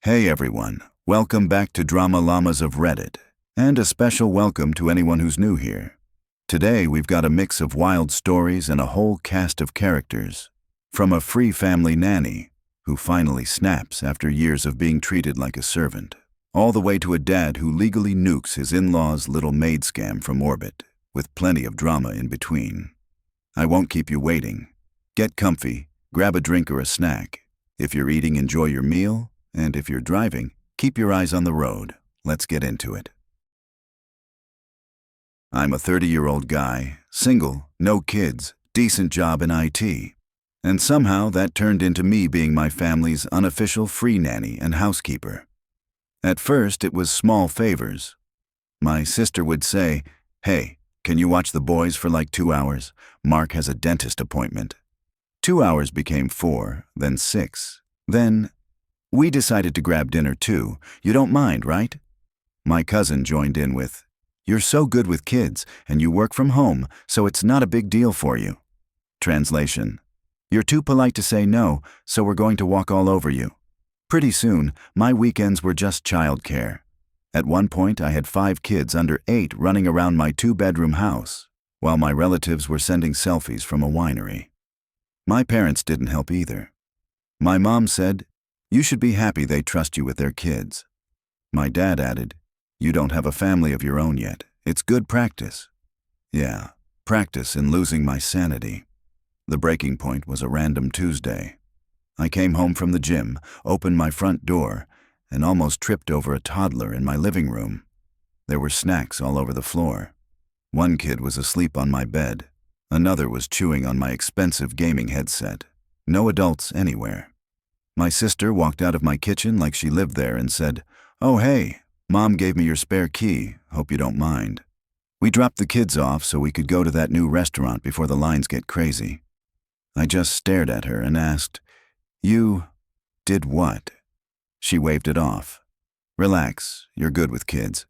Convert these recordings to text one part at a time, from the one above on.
Hey everyone, welcome back to Drama Llamas of Reddit, and a special welcome to anyone who's new here. Today we've got a mix of wild stories and a whole cast of characters. From a free family nanny, who finally snaps after years of being treated like a servant, all the way to a dad who legally nukes his in-laws' little maid scam from orbit, with plenty of drama in between. I won't keep you waiting. Get comfy, grab a drink or a snack. If you're eating, enjoy your meal. And if you're driving, keep your eyes on the road. Let's get into it. I'm a 30-year-old guy, single, no kids, decent job in IT. And somehow that turned into me being my family's unofficial free nanny and housekeeper. At first, it was small favors. My sister would say, "Hey, can you watch the boys for like 2 hours? Mark has a dentist appointment." 2 hours became 4, then 6, then we decided to grab dinner too. You don't mind, right? My cousin joined in with, "You're so good with kids, and you work from home, so it's not a big deal for you." Translation: "You're too polite to say no, so we're going to walk all over you." Pretty soon, my weekends were just childcare. At one point, I had 5 kids under 8 running around my 2-bedroom house, while my relatives were sending selfies from a winery. My parents didn't help either. My mom said, "You should be happy they trust you with their kids." My dad added, "You don't have a family of your own yet. It's good practice." Yeah, practice in losing my sanity. The breaking point was a random Tuesday. I came home from the gym, opened my front door, and almost tripped over a toddler in my living room. There were snacks all over the floor. One kid was asleep on my bed. Another was chewing on my expensive gaming headset. No adults anywhere. My sister walked out of my kitchen like she lived there and said, "Oh hey, Mom gave me your spare key, hope you don't mind." We dropped the kids off so we could go to that new restaurant before the lines get crazy. I just stared at her and asked, "You did what?" She waved it off. "Relax, you're good with kids.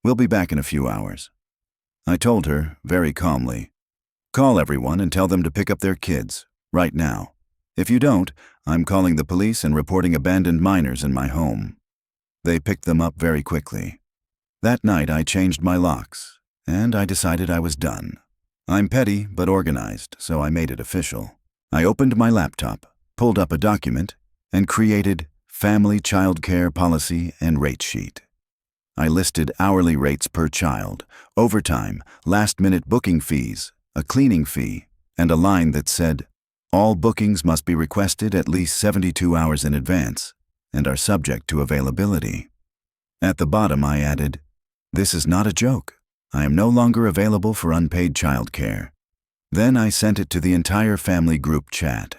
We'll be back in a few hours." I told her, very calmly, "Call everyone and tell them to pick up their kids, right now. If you don't, I'm calling the police and reporting abandoned minors in my home." They picked them up very quickly. That night I changed my locks, and I decided I was done. I'm petty but organized, so I made it official. I opened my laptop, pulled up a document, and created Family Child Care Policy and Rate Sheet. I listed hourly rates per child, overtime, last-minute booking fees, a cleaning fee, and a line that said, "All bookings must be requested at least 72 hours in advance and are subject to availability." At the bottom I added, "This is not a joke. I am no longer available for unpaid childcare." Then I sent it to the entire family group chat.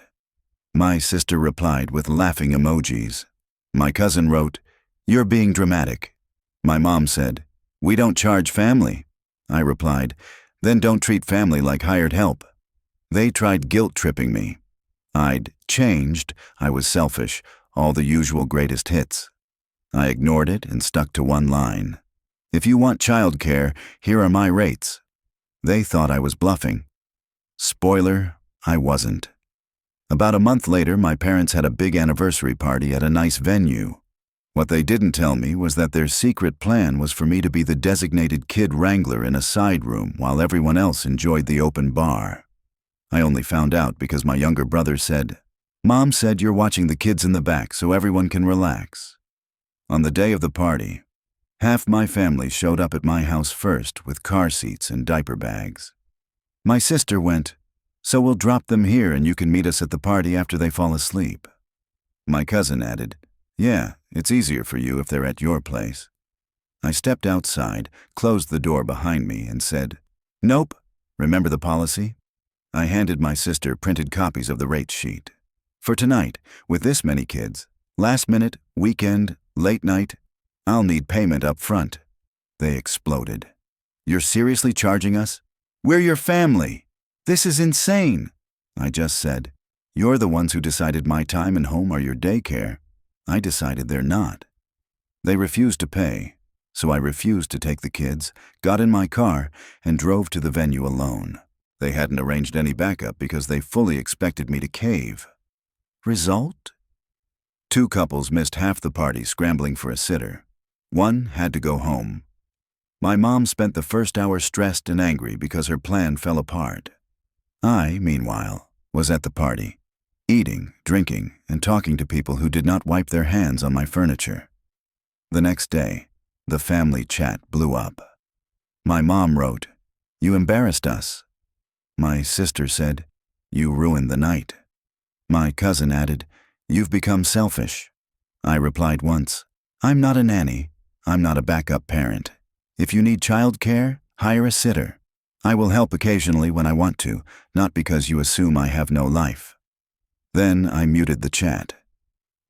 My sister replied with laughing emojis. My cousin wrote, "You're being dramatic." My mom said, "We don't charge family." I replied, "Then don't treat family like hired help." They tried guilt-tripping me. I'd changed, I was selfish, all the usual greatest hits. I ignored it and stuck to one line. "If you want childcare, here are my rates." They thought I was bluffing. Spoiler, I wasn't. About a month later, my parents had a big anniversary party at a nice venue. What they didn't tell me was that their secret plan was for me to be the designated kid wrangler in a side room while everyone else enjoyed the open bar. I only found out because my younger brother said, "Mom said you're watching the kids in the back so everyone can relax." On the day of the party, half my family showed up at my house first with car seats and diaper bags. My sister went, "So we'll drop them here and you can meet us at the party after they fall asleep." My cousin added, "Yeah, it's easier for you if they're at your place." I stepped outside, closed the door behind me, and said, "Nope, remember the policy?" I handed my sister printed copies of the rate sheet. "For tonight, with this many kids, last minute, weekend, late night, I'll need payment up front." They exploded. "You're seriously charging us? We're your family. This is insane." I just said, "You're the ones who decided my time and home are your daycare. I decided they're not." They refused to pay, so I refused to take the kids, got in my car, and drove to the venue alone. They hadn't arranged any backup because they fully expected me to cave. Result? Two couples missed half the party scrambling for a sitter. One had to go home. My mom spent the first hour stressed and angry because her plan fell apart. I, meanwhile, was at the party, eating, drinking, and talking to people who did not wipe their hands on my furniture. The next day, the family chat blew up. My mom wrote, "You embarrassed us." My sister said, "You ruined the night." My cousin added, "You've become selfish." I replied once, "I'm not a nanny. I'm not a backup parent. If you need child care, hire a sitter. I will help occasionally when I want to, not because you assume I have no life." Then I muted the chat.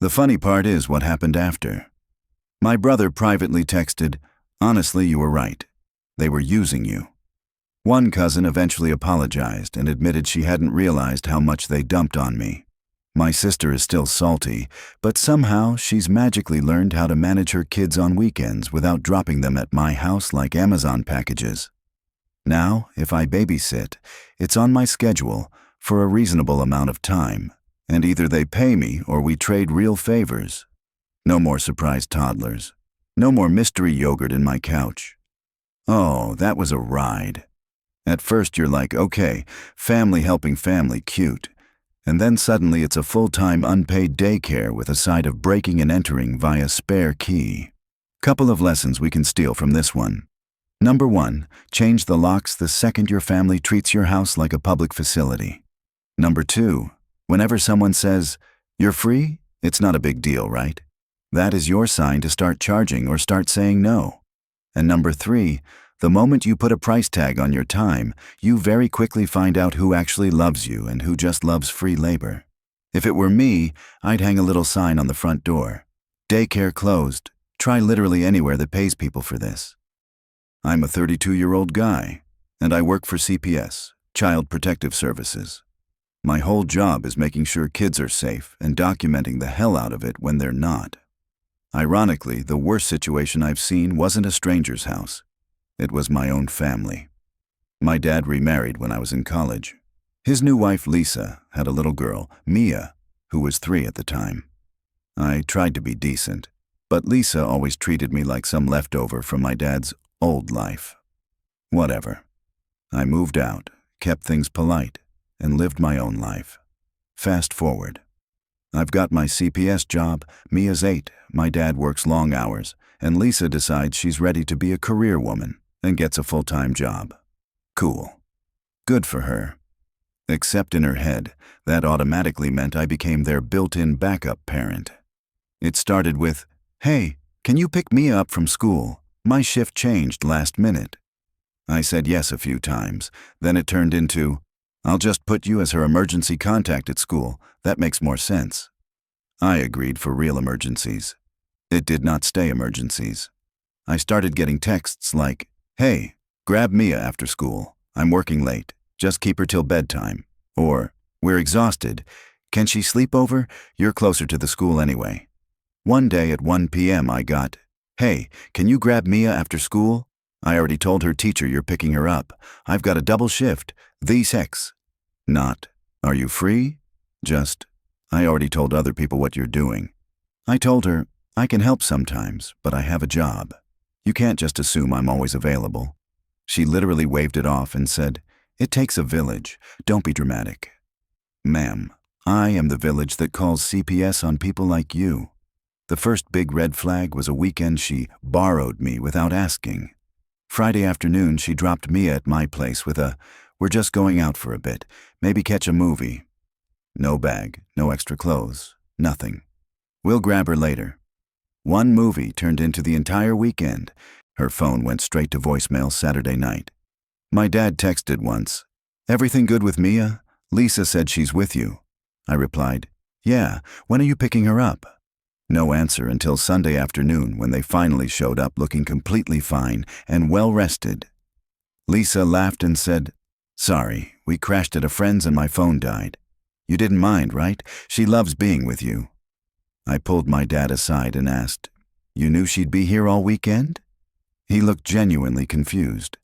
The funny part is what happened after. My brother privately texted, "Honestly, you were right. They were using you." One cousin eventually apologized and admitted she hadn't realized how much they dumped on me. My sister is still salty, but somehow she's magically learned how to manage her kids on weekends without dropping them at my house like Amazon packages. Now, if I babysit, it's on my schedule for a reasonable amount of time, and either they pay me or we trade real favors. No more surprised toddlers. No more mystery yogurt in my couch. Oh, that was a ride. At first you're like, okay, family helping family, cute. And then suddenly it's a full-time unpaid daycare with a side of breaking and entering via spare key. Couple of lessons we can steal from this one. Number 1, change the locks the second your family treats your house like a public facility. Number 2, whenever someone says, "You're free," it's not a big deal, right? That is your sign to start charging or start saying no. And number 3, the moment you put a price tag on your time, you very quickly find out who actually loves you and who just loves free labor. If it were me, I'd hang a little sign on the front door. Daycare closed. Try literally anywhere that pays people for this. I'm a 32-year-old guy, and I work for CPS, Child Protective Services. My whole job is making sure kids are safe and documenting the hell out of it when they're not. Ironically, the worst situation I've seen wasn't a stranger's house. It was my own family. My dad remarried when I was in college. His new wife, Lisa, had a little girl, Mia, who was 3 at the time. I tried to be decent, but Lisa always treated me like some leftover from my dad's old life. Whatever. I moved out, kept things polite, and lived my own life. Fast forward. I've got my CPS job, Mia's 8, my dad works long hours, and Lisa decides she's ready to be a career woman and gets a full-time job. Cool. Good for her. Except in her head, that automatically meant I became their built-in backup parent. It started with, "Hey, can you pick Mia up from school? My shift changed last minute." I said yes a few times, then it turned into, "I'll just put you as her emergency contact at school. That makes more sense." I agreed for real emergencies. It did not stay emergencies. I started getting texts like, "Hey, grab Mia after school. I'm working late. Just keep her till bedtime." Or, "We're exhausted. Can she sleep over? You're closer to the school anyway." One day at 1 p.m. I got, "Hey, can you grab Mia after school? I already told her teacher you're picking her up. I've got a double shift. These hex." Not, "Are you free?" Just, "I already told other people what you're doing." I told her, "I can help sometimes, but I have a job. You can't just assume I'm always available." She literally waved it off and said, "It takes a village. Don't be dramatic." Ma'am, I am the village that calls CPS on people like you. The first big red flag was a weekend she borrowed me without asking. Friday afternoon, she dropped Mia at my place with a, "We're just going out for a bit, maybe catch a movie." No bag, no extra clothes, nothing. "We'll grab her later." One movie turned into the entire weekend. Her phone went straight to voicemail Saturday night. My dad texted once, "Everything good with Mia? Lisa said she's with you." I replied, "Yeah, when are you picking her up?" No answer until Sunday afternoon when they finally showed up looking completely fine and well-rested. Lisa laughed and said, "Sorry, we crashed at a friend's and my phone died. You didn't mind, right? She loves being with you." I pulled my dad aside and asked, "You knew she'd be here all weekend?" He looked genuinely confused.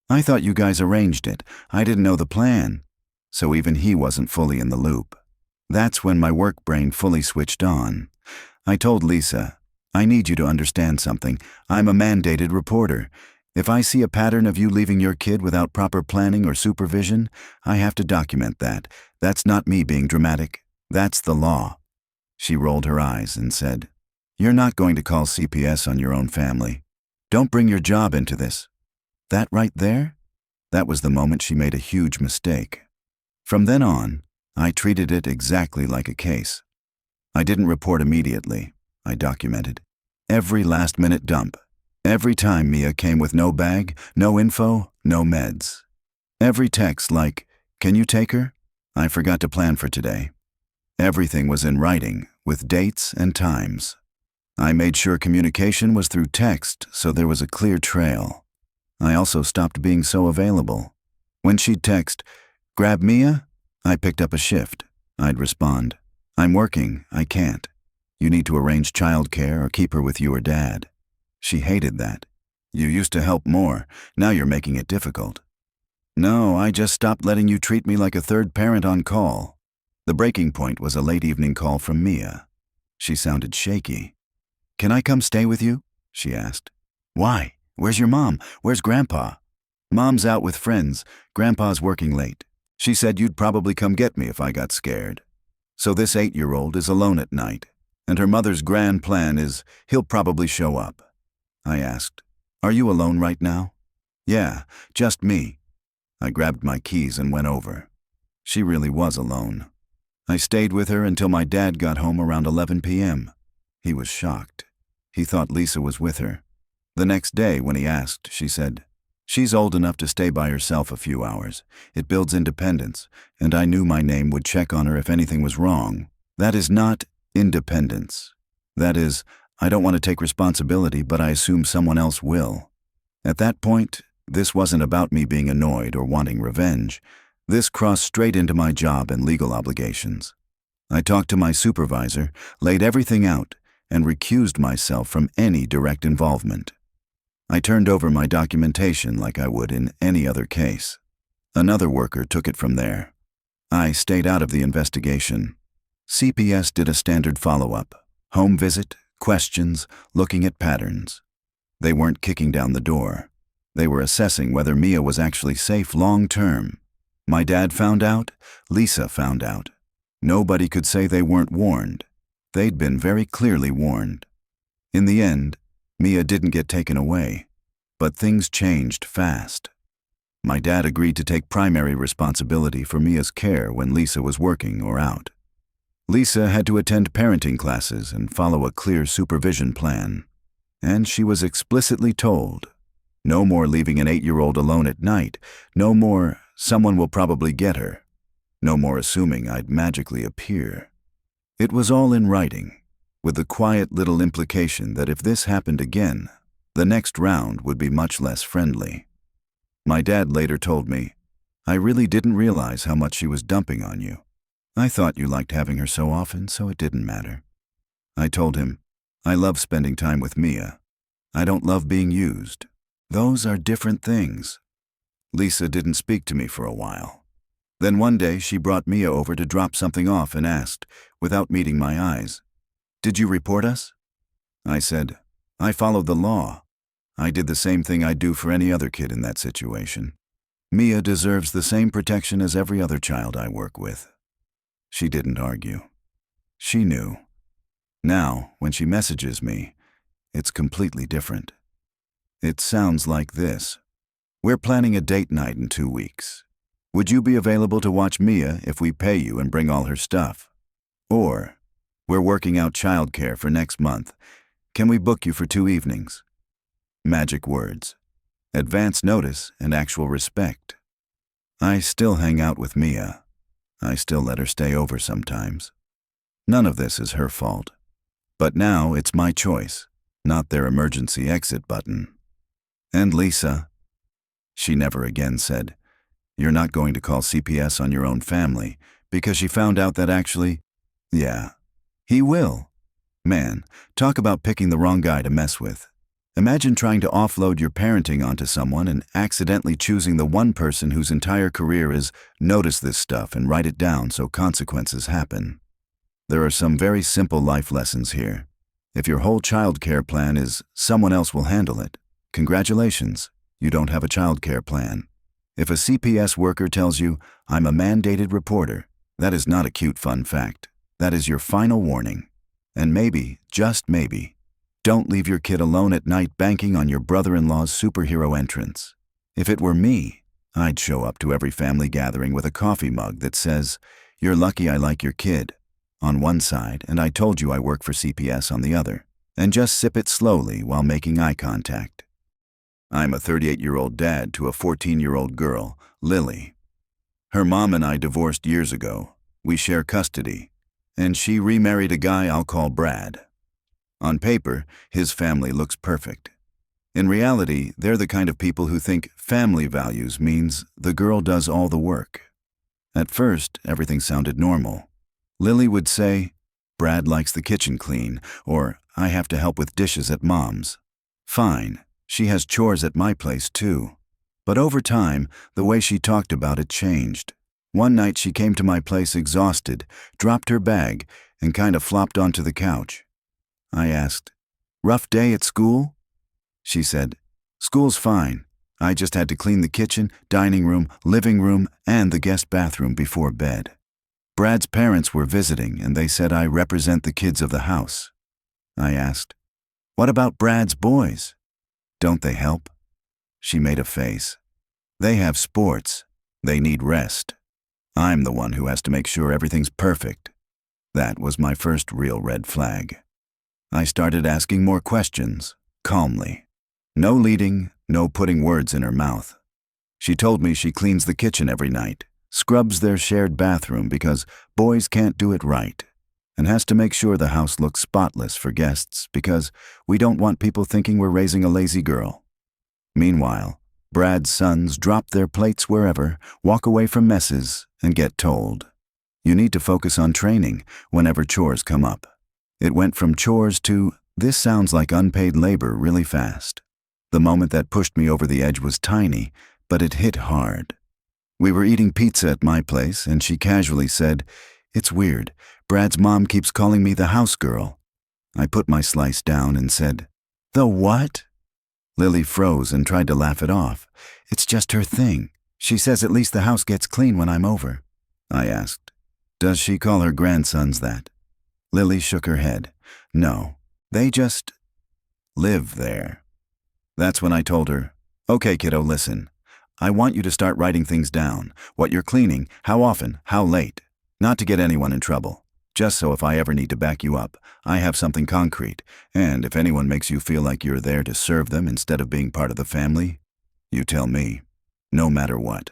"I thought you guys arranged it. I didn't know the plan." So even he wasn't fully in the loop. That's when my work brain fully switched on. I told Lisa, I need you to understand something. I'm a mandated reporter. If I see a pattern of you leaving your kid without proper planning or supervision, I have to document that. That's not me being dramatic. That's the law. She rolled her eyes and said, You're not going to call CPS on your own family. Don't bring your job into this. That right there? That was the moment she made a huge mistake. From then on, I treated it exactly like a case. I didn't report immediately. I documented every last-minute dump. Every time Mia came with no bag, no info, no meds. Every text like, Can you take her? I forgot to plan for today. Everything was in writing, with dates and times. I made sure communication was through text, so there was a clear trail. I also stopped being so available. When she'd text, Grab Mia, I picked up a shift. I'd respond, I'm working, I can't. You need to arrange childcare or keep her with you or Dad. She hated that. You used to help more, now you're making it difficult. No, I just stopped letting you treat me like a third parent on call. The breaking point was a late evening call from Mia. She sounded shaky. Can I come stay with you? She asked. Why? Where's your mom? Where's Grandpa? Mom's out with friends. Grandpa's working late. She said you'd probably come get me if I got scared. So this 8-year-old is alone at night, and her mother's grand plan is he'll probably show up. I asked, Are you alone right now? Yeah, just me. I grabbed my keys and went over. She really was alone. I stayed with her until my dad got home around 11 p.m. He was shocked. He thought Lisa was with her. The next day, when he asked, she said, She's old enough to stay by herself a few hours. It builds independence, and I knew my name would check on her if anything was wrong. That is not independence. That is, I don't want to take responsibility, but I assume someone else will. At that point, this wasn't about me being annoyed or wanting revenge. This crossed straight into my job and legal obligations. I talked to my supervisor, laid everything out, and recused myself from any direct involvement. I turned over my documentation like I would in any other case. Another worker took it from there. I stayed out of the investigation. CPS did a standard follow-up, home visit, questions, looking at patterns. They weren't kicking down the door. They were assessing whether Mia was actually safe long-term. My dad found out, Lisa found out. Nobody could say they weren't warned. They'd been very clearly warned. In the end, Mia didn't get taken away, but things changed fast. My dad agreed to take primary responsibility for Mia's care when Lisa was working or out. Lisa had to attend parenting classes and follow a clear supervision plan. And she was explicitly told, no more leaving an 8-year-old alone at night, no more someone will probably get her, no more assuming I'd magically appear. It was all in writing, with the quiet little implication that if this happened again, the next round would be much less friendly. My dad later told me, I really didn't realize how much she was dumping on you. I thought you liked having her so often, so it didn't matter. I told him, I love spending time with Mia. I don't love being used. Those are different things. Lisa didn't speak to me for a while. Then one day she brought Mia over to drop something off and asked, without meeting my eyes, Did you report us? I said, I followed the law. I did the same thing I'd do for any other kid in that situation. Mia deserves the same protection as every other child I work with. She didn't argue. She knew. Now, when she messages me, it's completely different. It sounds like this. We're planning a date night in 2 weeks. Would you be available to watch Mia if we pay you and bring all her stuff? Or, we're working out childcare for next month. Can we book you for 2 evenings? Magic words. Advance notice and actual respect. I still hang out with Mia. I still let her stay over sometimes. None of this is her fault. But now it's my choice, not their emergency exit button. And Lisa, she never again said, You're not going to call CPS on your own family, because she found out that actually, yeah, he will. Man, talk about picking the wrong guy to mess with. Imagine trying to offload your parenting onto someone and accidentally choosing the one person whose entire career is notice this stuff and write it down so consequences happen. There are some very simple life lessons here. If your whole child care plan is someone else will handle it, congratulations, you don't have a child care plan. If a CPS worker tells you, I'm a mandated reporter, that is not a cute fun fact. That is your final warning. And maybe, just maybe, don't leave your kid alone at night banking on your brother-in-law's superhero entrance. If it were me, I'd show up to every family gathering with a coffee mug that says, "You're lucky I like your kid," on one side, and "I told you I work for CPS" on the other, and just sip it slowly while making eye contact. I'm a 38-year-old dad to a 14-year-old girl, Lily. Her mom and I divorced years ago. We share custody, and she remarried a guy I'll call Brad. On paper, his family looks perfect. In reality, they're the kind of people who think family values means the girl does all the work. At first, everything sounded normal. Lily would say, "Brad likes the kitchen clean," or "I have to help with dishes at mom's." Fine, she has chores at my place too. But over time, the way she talked about it changed. One night she came to my place exhausted, dropped her bag, and kind of flopped onto the couch. I asked, "Rough day at school?" She said, "School's fine. I just had to clean the kitchen, dining room, living room, and the guest bathroom before bed. Brad's parents were visiting, and they said I represent the kids of the house." I asked, "What about Brad's boys? Don't they help?" She made a face. "They have sports. They need rest. I'm the one who has to make sure everything's perfect." That was my first real red flag. I started asking more questions, calmly. No leading, no putting words in her mouth. She told me she cleans the kitchen every night, scrubs their shared bathroom because boys can't do it right, and has to make sure the house looks spotless for guests because we don't want people thinking we're raising a lazy girl. Meanwhile, Brad's sons drop their plates wherever, walk away from messes, and get told, "You need to focus on training," whenever chores come up. It went from chores to, "This sounds like unpaid labor," really fast. The moment that pushed me over the edge was tiny, but it hit hard. We were eating pizza at my place, and she casually said, "It's weird, Brad's mom keeps calling me the house girl." I put my slice down and said, "The what?" Lily froze and tried to laugh it off. "It's just her thing. She says at least the house gets clean when I'm over." I asked, "Does she call her grandsons that?" Lily shook her head. "No, they just live there." That's when I told her, "Okay, kiddo, listen. I want you to start writing things down. What you're cleaning, how often, how late. Not to get anyone in trouble. Just so if I ever need to back you up, I have something concrete. And if anyone makes you feel like you're there to serve them instead of being part of the family, you tell me. No matter what."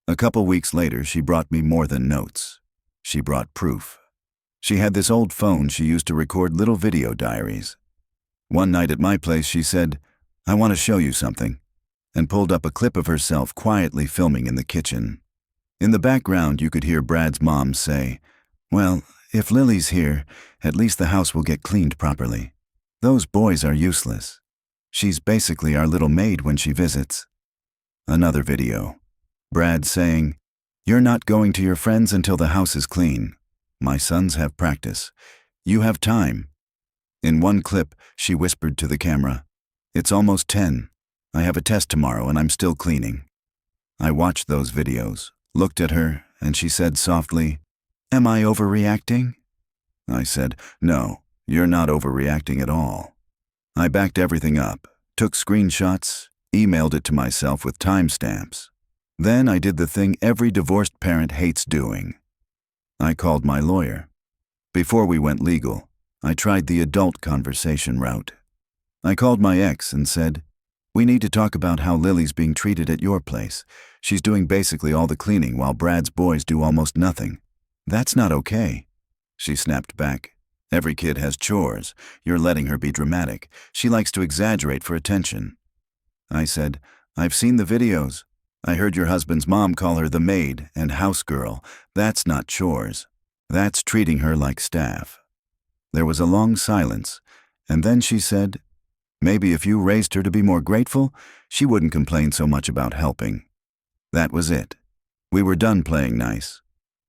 A couple weeks later, she brought me more than notes. She brought proof. She had this old phone she used to record little video diaries. One night at my place, she said, "I want to show you something," and pulled up a clip of herself quietly filming in the kitchen. In the background, you could hear Brad's mom say, "Well, if Lily's here, at least the house will get cleaned properly. Those boys are useless. She's basically our little maid when she visits." Another video. Brad saying, "You're not going to your friends until the house is clean. My sons have practice. You have time." In one clip, she whispered to the camera, "It's almost 10. I have a test tomorrow and I'm still cleaning." I watched those videos, looked at her, and she said softly, "Am I overreacting?" I said, "No, you're not overreacting at all." I backed everything up, took screenshots, emailed it to myself with timestamps. Then I did the thing every divorced parent hates doing. I called my lawyer. Before we went legal, I tried the adult conversation route. I called my ex and said, "We need to talk about how Lily's being treated at your place. She's doing basically all the cleaning while Brad's boys do almost nothing. That's not okay." She snapped back, "Every kid has chores. You're letting her be dramatic. She likes to exaggerate for attention." I said, "I've seen the videos. I heard your husband's mom call her the maid and house girl. That's not chores. That's treating her like staff." There was a long silence, and then she said, "Maybe if you raised her to be more grateful, she wouldn't complain so much about helping." That was it. We were done playing nice.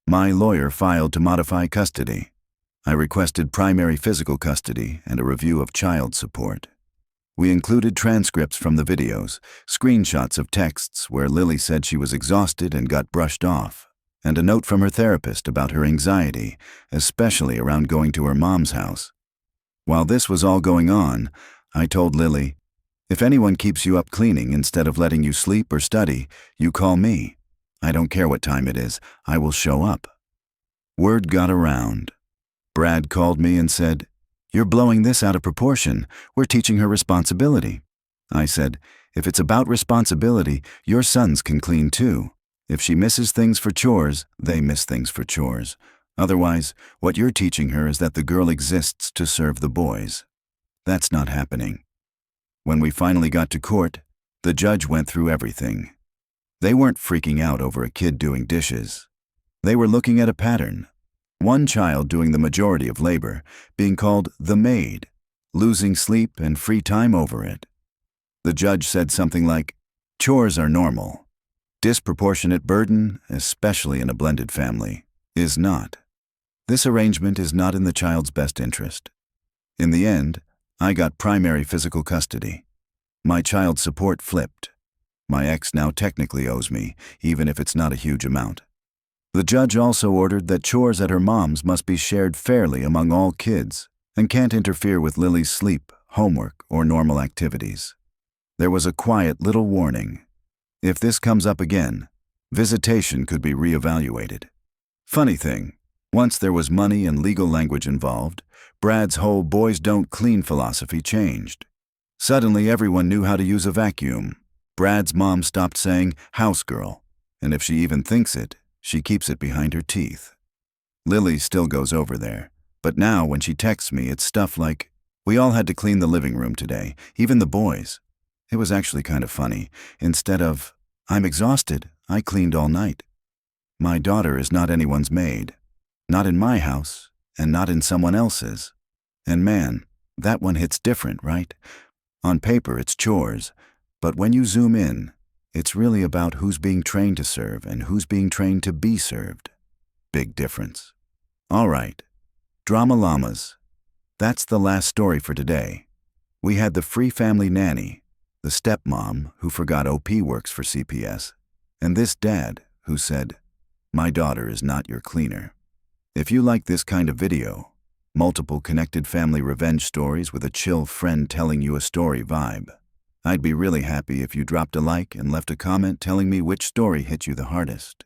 My lawyer filed to modify custody. I requested primary physical custody and a review of child support. We included transcripts from the videos, screenshots of texts where Lily said she was exhausted and got brushed off, and a note from her therapist about her anxiety, especially around going to her mom's house. While this was all going on, I told Lily, "If anyone keeps you up cleaning instead of letting you sleep or study, you call me. I don't care what time it is, I will show up." Word got around. Brad called me and said, "You're blowing this out of proportion. We're teaching her responsibility." I said, "If it's about responsibility, your sons can clean too. If she misses things for chores, they miss things for chores. Otherwise, what you're teaching her is that the girl exists to serve the boys. That's not happening." When we finally got to court, the judge went through everything. They weren't freaking out over a kid doing dishes. They were looking at a pattern. One child doing the majority of labor, being called the maid, losing sleep and free time over it. The judge said something like, "Chores are normal. Disproportionate burden, especially in a blended family, is not. This arrangement is not in the child's best interest." In the end, I got primary physical custody. My child support flipped. My ex now technically owes me, even if it's not a huge amount. The judge also ordered that chores at her mom's must be shared fairly among all kids and can't interfere with Lily's sleep, homework, or normal activities. There was a quiet little warning. If this comes up again, visitation could be reevaluated. Funny thing, once there was money and legal language involved, Brad's whole boys don't clean philosophy changed. Suddenly everyone knew how to use a vacuum. Brad's mom stopped saying house girl, and if she even thinks it, she keeps it behind her teeth. Lily still goes over there, but now when she texts me, it's stuff like, "We all had to clean the living room today, even the boys." It was actually kind of funny. Instead of, "I'm exhausted, I cleaned all night." My daughter is not anyone's maid. Not in my house, and not in someone else's. And man, that one hits different, right? On paper, it's chores, but when you zoom in, it's really about who's being trained to serve and who's being trained to be served. Big difference. All right, drama llamas. That's the last story for today. We had the free family nanny, the stepmom who forgot OP works for CPS, and this dad who said, "My daughter is not your cleaner." If you like this kind of video, multiple connected family revenge stories with a chill friend telling you a story vibe, I'd be really happy if you dropped a like and left a comment telling me which story hit you the hardest.